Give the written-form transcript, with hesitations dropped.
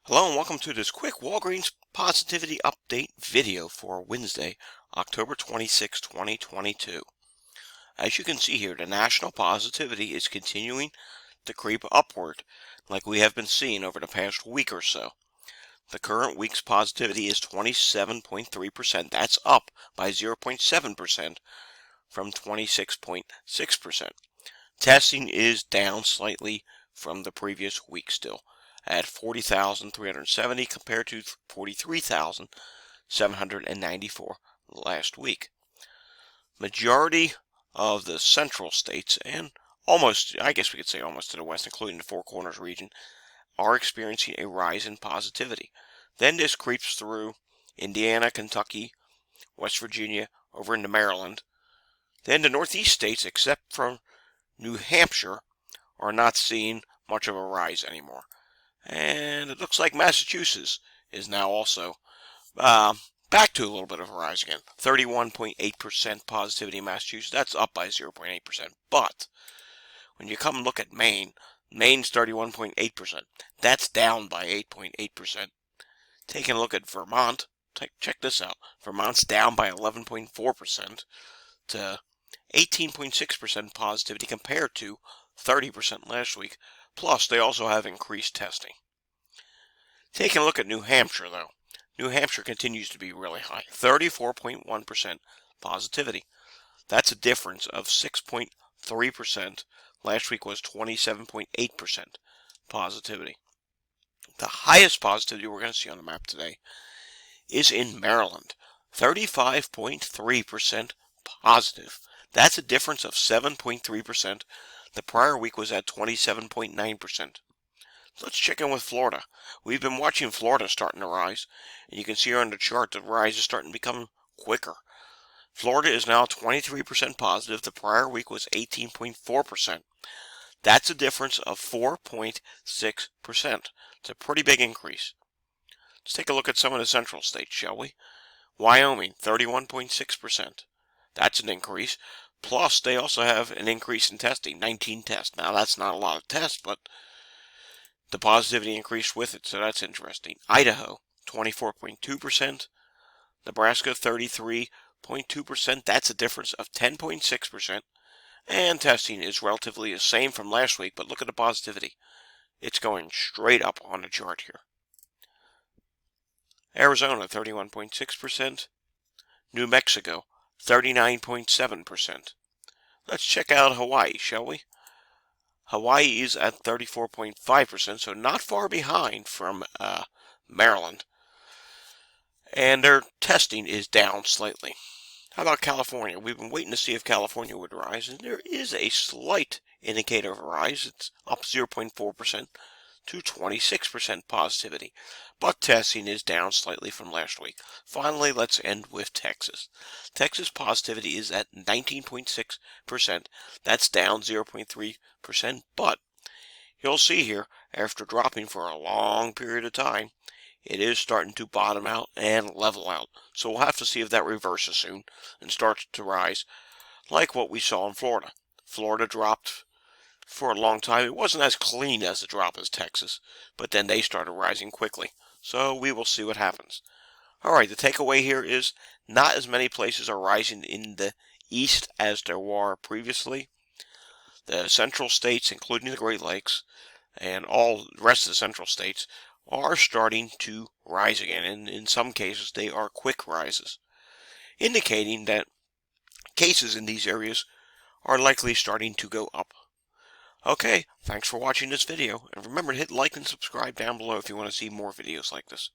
Hello and welcome to this quick Walgreens positivity update video for Wednesday, October 26, 2022. As you can see here, the national positivity is continuing to creep upward like we have been seeing over the past week or so. The current week's positivity is 27.3%. That's up by 0.7% from 26.6%. Testing is down slightly from the previous week still, at 40,370 compared to 43,794 last week. Majority of the central states, and almost, I guess we could say almost to the west, including the Four Corners region, are experiencing a rise in positivity. Then this creeps through Indiana, Kentucky, West Virginia, over into Maryland. Then the northeast states, except for New Hampshire, are not seeing much of a rise anymore. And it looks like Massachusetts is now also back to a little bit of a rise again. 31.8% positivity in Massachusetts. That's up by 0.8%. But when you come and look at Maine, Maine's 31.8%. That's down by 8.8%. Taking a look at Vermont, check this out. Vermont's down by 11.4% to 18.6% positivity compared to 30% last week. Plus, they also have increased testing. Taking a look at New Hampshire, though. New Hampshire continues to be really high. 34.1% positivity. That's a difference of 6.3%. Last week was 27.8% positivity. The highest positivity we're going to see on the map today is in Maryland. 35.3% positive. That's a difference of 7.3%. The prior week was at 27.9%. Let's check in with Florida. We've been watching Florida starting to rise, and you can see here on the chart the rise is starting to become quicker. Florida is now 23% positive. The prior week was 18.4%. That's a difference of 4.6%. It's a pretty big increase. Let's take a look at some of the central states, shall we? Wyoming, 31.6%. That's an increase. Plus, they also have an increase in testing, 19 tests. Now, that's not a lot of tests, but the positivity increased with it, so that's interesting. Idaho, 24.2%. Nebraska, 33.2%. That's a difference of 10.6%. And testing is relatively the same from last week, but look at the positivity. It's going straight up on the chart here. Arizona, 31.6%. New Mexico, 39.7%. Let's check out Hawaii, shall we? Hawaii is at 34.5%, so not far behind from Maryland. And their testing is down slightly. How about California? We've been waiting to see if California would rise, and there is a slight indicator of a rise. It's up 0.4% to 26% positivity. But testing is down slightly from last week. Finally, let's end with Texas. Texas positivity is at 19.6%. That's down 0.3%, but you'll see here, after dropping for a long period of time, it is starting to bottom out and level out. So we'll have to see if that reverses soon and starts to rise like what we saw in Florida. Florida dropped for a long time. It wasn't as clean as a drop as Texas, but then they started rising quickly. So we will see what happens. Alright, the takeaway here is not as many places are rising in the east as there were previously. The central states, including the Great Lakes, and all the rest of the central states, are starting to rise again, and in some cases they are quick rises, indicating that cases in these areas are likely starting to go up. Okay, thanks for watching this video, and remember to hit like and subscribe down below if you want to see more videos like this.